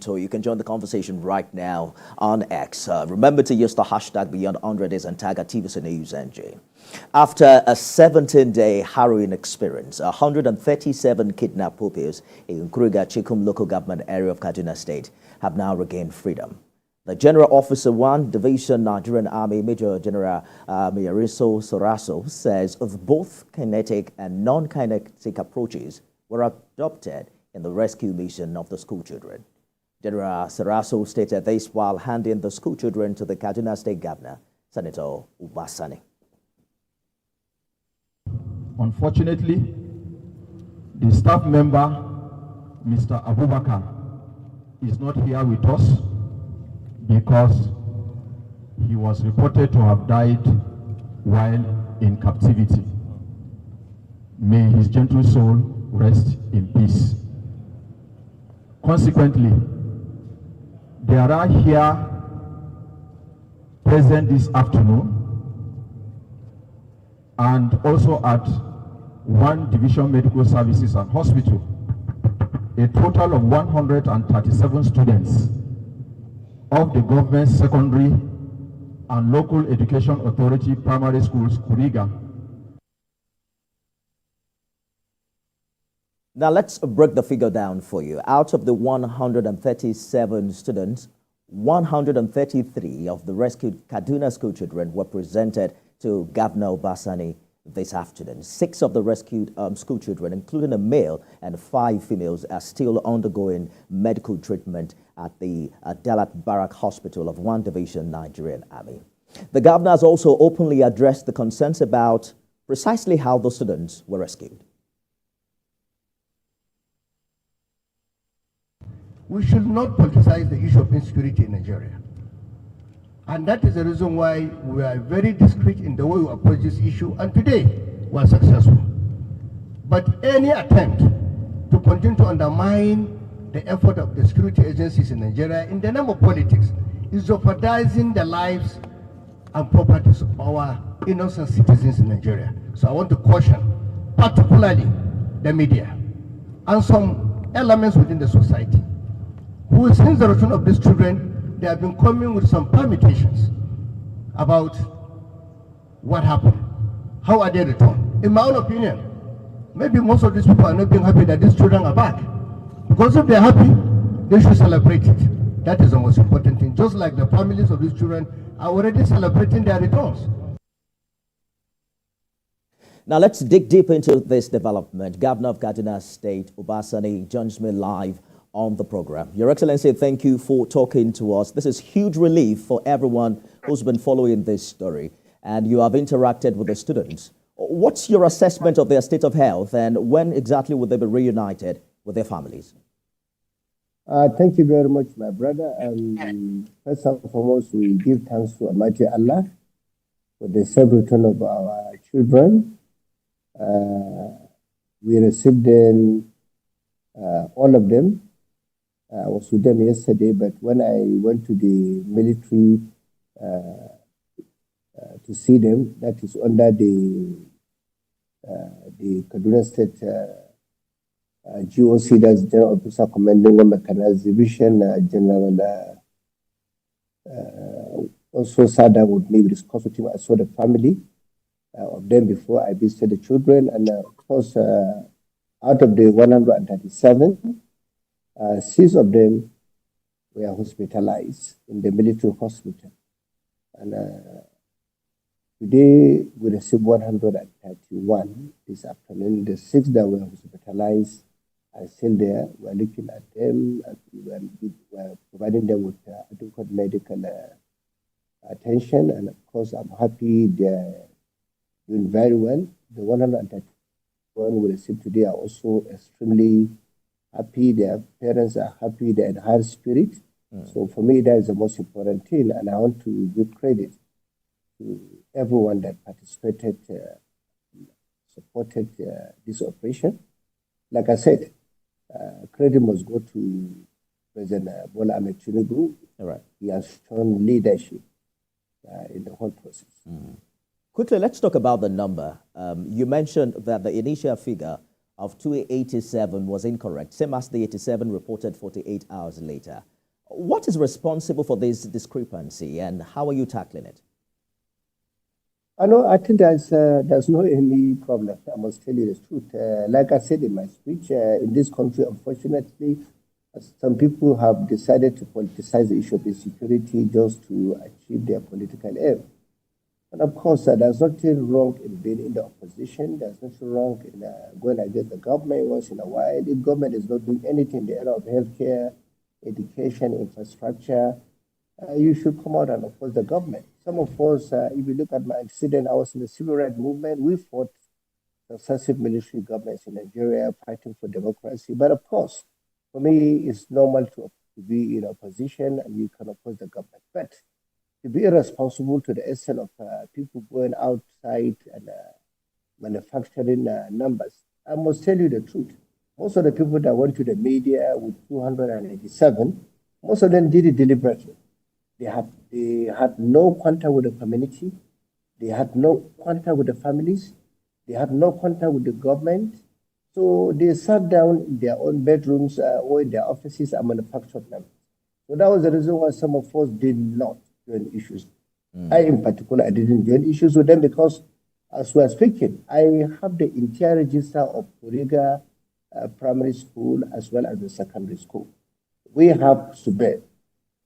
So you can join the conversation right now on X. Remember to use the hashtag Beyond 100 Days and tag at TVC News NJ. After a 17-day harrowing experience, 137 kidnapped pupils in Kuriga Chikum local government area of Kaduna State have now regained freedom. The General Officer 1 Division Nigerian Army Major General Miyariso Soraso says of both kinetic and non-kinetic approaches were adopted in the rescue mission of the school children. General Soraso stated this while handing the school children to the Kaduna State Governor, Senator Sani. Unfortunately, the staff member, Mr. Abubakar, is not here with us because he was reported to have died while in captivity. May his gentle soul rest in peace. Consequently, there are here present this afternoon and also at 1 Division Medical Services and Hospital, a total of 137 students of the government secondary and local education authority primary schools, Kuriga. Now let's break the figure down for you. Out of the 137 students, 133 of the rescued Kaduna school children were presented to Governor Sani this afternoon. 6 of the rescued school children, including a male and 5 females, are still undergoing medical treatment at the Dalat Barak Hospital of 1 Division Nigerian Army. The governor has also openly addressed the concerns about precisely how the students were rescued. We should not politicize the issue of insecurity in Nigeria. And that is the reason why we are very discreet in the way we approach this issue, and today we are successful. But any attempt to continue to undermine the effort of the security agencies in Nigeria in the name of politics is jeopardizing the lives and properties of our innocent citizens in Nigeria. So I want to caution, particularly the media and some elements within the society, who since the return of these children, they have been coming with some permutations about what happened. How are they returned? In my own opinion, maybe most of these people are not being happy that these children are back. Because if they're happy, they should celebrate it. That is the most important thing. Just like the families of these children are already celebrating their returns. Now let's dig deep into this development. Governor of Kaduna State, Sani, joins me live on the program. Your Excellency, thank you for talking to us. This is huge relief for everyone who's been following this story, and you have interacted with the students. What's your assessment of their state of health, and when exactly will they be reunited with their families? Thank you very much, my brother. First and foremost, we give thanks to Almighty Allah for the safe return of our children. We received them, all of them. I was with them yesterday, but when I went to the military to see them, that is under the Kaduna State GOC, that's General Officer Commanding One Mechanized Division, General also sat down with me with his consulting. I saw the family of them before I visited the children, and of course, out of the 137, 6 of them were hospitalized in the military hospital. And today we received 131 this afternoon. The 6 that were hospitalized are still there. We're looking at them, and we're providing them with adequate medical attention. And of course, I'm happy they're doing very well. The 131 we received today are also extremely happy, their parents are happy, they're in high spirit. So for me, that is the most important thing, and I want to give credit to everyone that participated, supported this operation. Like I said, credit must go to President Bola Ahmed Tinubu. Right. He has shown leadership in the whole process. Quickly, let's talk about the number. You mentioned that the initial figure of 287 was incorrect, same as the 87 reported 48 hours later. What is responsible for this discrepancy, and how are you tackling it? I think there's no any problem. I must tell you the truth. Like I said in my speech, in this country, unfortunately, some people have decided to politicize the issue of insecurity just to achieve their political aim. And of course, there's nothing wrong in being in the opposition. There's nothing wrong in going against the government once in a while. If government is not doing anything in the area of healthcare, education, infrastructure, you should come out and oppose the government. Some of us, if you look at my incident, I was in the civil rights movement. We fought successive military governments in Nigeria fighting for democracy. But of course, for me, it's normal to be in opposition and you can oppose the government. But to be irresponsible to the extent of people going outside and manufacturing numbers, I must tell you the truth. Most of the people that went to the media with 287, most of them did it deliberately. They had no contact with the community. They had no contact with the families. They had no contact with the government. So they sat down in their own bedrooms or in their offices and manufactured numbers. So that was the reason why some of us did not join issues. I, in particular, I didn't join issues with them because, as we are speaking, I have the entire register of Kuriga primary school as well as the secondary school. We have SUBED.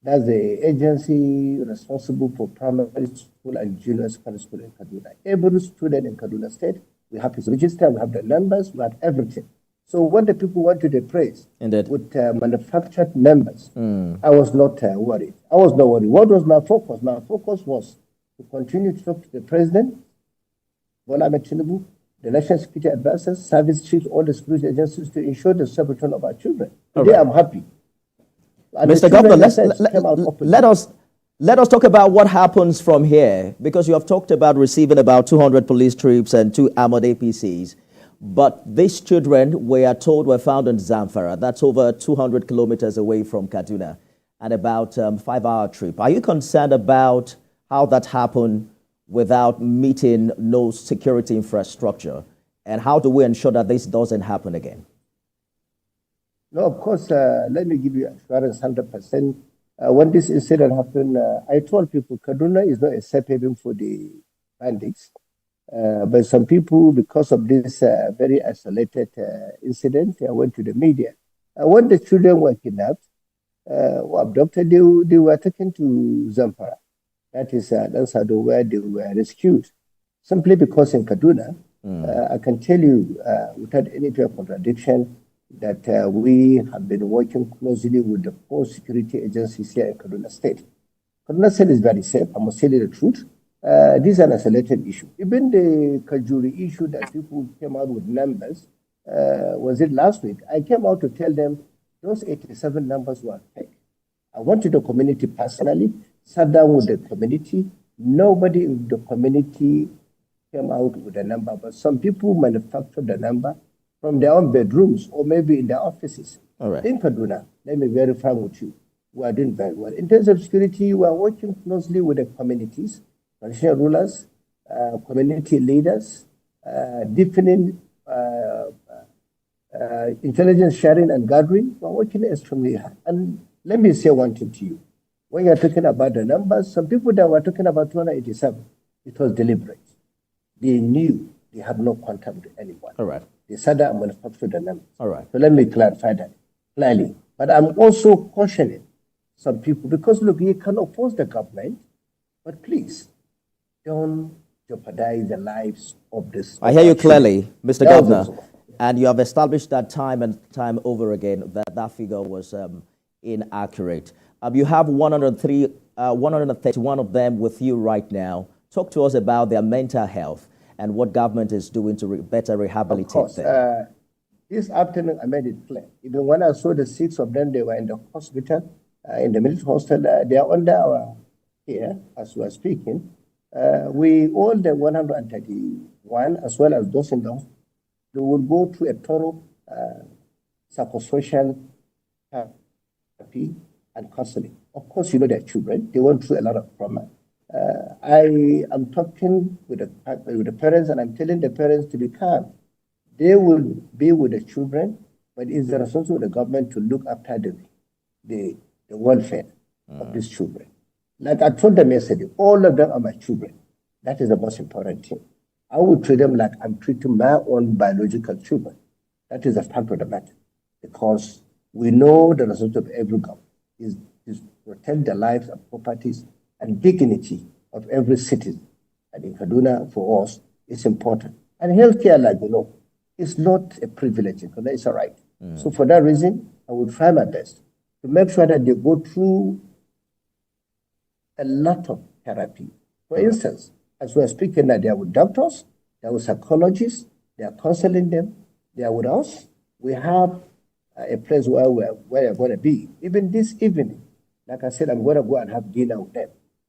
That's the agency responsible for primary school and junior secondary school in Kaduna. Every student in Kaduna State, we have his register, we have the numbers, we have everything. So when the people went to the praise with manufactured numbers, I was not worried. I was not worried. What was my focus? My focus was to continue to talk to the president, Bola Ahmed Tinubu, the national security advisors, service chiefs, all the security agencies to ensure the return of our children. Today, I'm happy. And Mr. Governor, let us talk about what happens from here, because you have talked about receiving about 200 police troops and 2 armored APCs. But these children, we are told, were found in Zamfara. That's over 200 kilometers away from Kaduna, and about a 5-hour trip. Are you concerned about how that happened without meeting no security infrastructure? And how do we ensure that this doesn't happen again? No, of course, let me give you assurance 100%. When this incident happened, I told people Kaduna is not a safe haven for the bandits. But some people, because of this very isolated incident, went to the media. When the children were kidnapped or abducted, they were taken to Zamfara. That is Lansado, where they were rescued. Simply because in Kaduna, I can tell you without any contradiction that we have been working closely with the 4 security agencies here in Kaduna State. Kaduna State is very safe, I must tell you the truth. This is an isolated issue. Even the Kajuri issue that people came out with numbers, was it last week? I came out to tell them those 87 numbers were fake. I went to the community personally, sat down with the community. Nobody in the community came out with a number, but some people manufactured the number from their own bedrooms or maybe in their offices. All right. In Kaduna, let me verify with you, we are doing very well. In terms of security, we are working closely with the communities, traditional rulers, community leaders, deepening intelligence sharing and gathering. We are working extremely hard. And let me say one thing to you. When you're talking about the numbers, some people that were talking about 287, it was deliberate. They knew they had no contact with anyone. All right. They said that and manufactured the numbers. All right. So let me clarify that clearly. But I'm also cautioning some people because, look, you can oppose the government, but please don't jeopardize the lives of this. I hear you clearly, Mr. Governor. And you have established that time and time over again that figure was inaccurate. You have 131 of them with you right now. Talk to us about their mental health and what government is doing to better rehabilitate them. This afternoon, I made it clear. Even when I saw the 6 of them, they were in the hospital, in the military hostel. They are under our care as we are speaking. We, all the 131, as well as those in the hospital, they will go through a thorough psychosocial therapy and counseling. Of course, you know they're children. They went through a lot of trauma. I am talking with the parents, and I'm telling the parents to be calm. They will be with the children, but it's the responsibility of the government to look after the welfare of these children. Like I told them yesterday, all of them are my children. That is the most important thing. I would treat them like I'm treating my own biological children. That is a fact of the matter. Because we know the responsibility of every government is to protect the lives and properties and dignity of every citizen. And in Kaduna, for us, it's important. And healthcare, like you know, is not a privilege. It's a right. So for that reason, I will try my best to make sure that they go through a lot of therapy. For instance, as we're speaking now, they are with doctors, they are with psychologists, they are counseling them, they are with us. We have a place where we're going to be. Even this evening, like I said, I'm going to go and have dinner with them.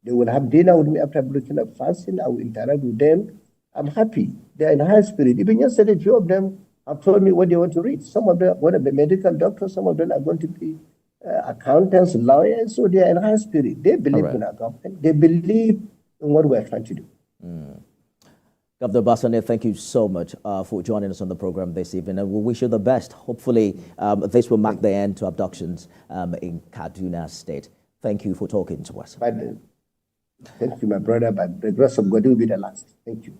They will have dinner with me after breaking up fasting. I will interact with them. I'm happy. They're in high spirit. Even yesterday, a few of them have told me what they want to read. Some of them are going to be medical doctors. Some of them are going to be accountants, lawyers. So they are in high spirit. They believe in our government. They believe in what we're trying to do. Governor Basane, thank you so much for joining us on the program this evening, and we wish you the best. Hopefully, this will mark the end to abductions in Kaduna State. Thank you for talking to us. Thank you, my brother. By the grace of God, it will be the last. Thank you.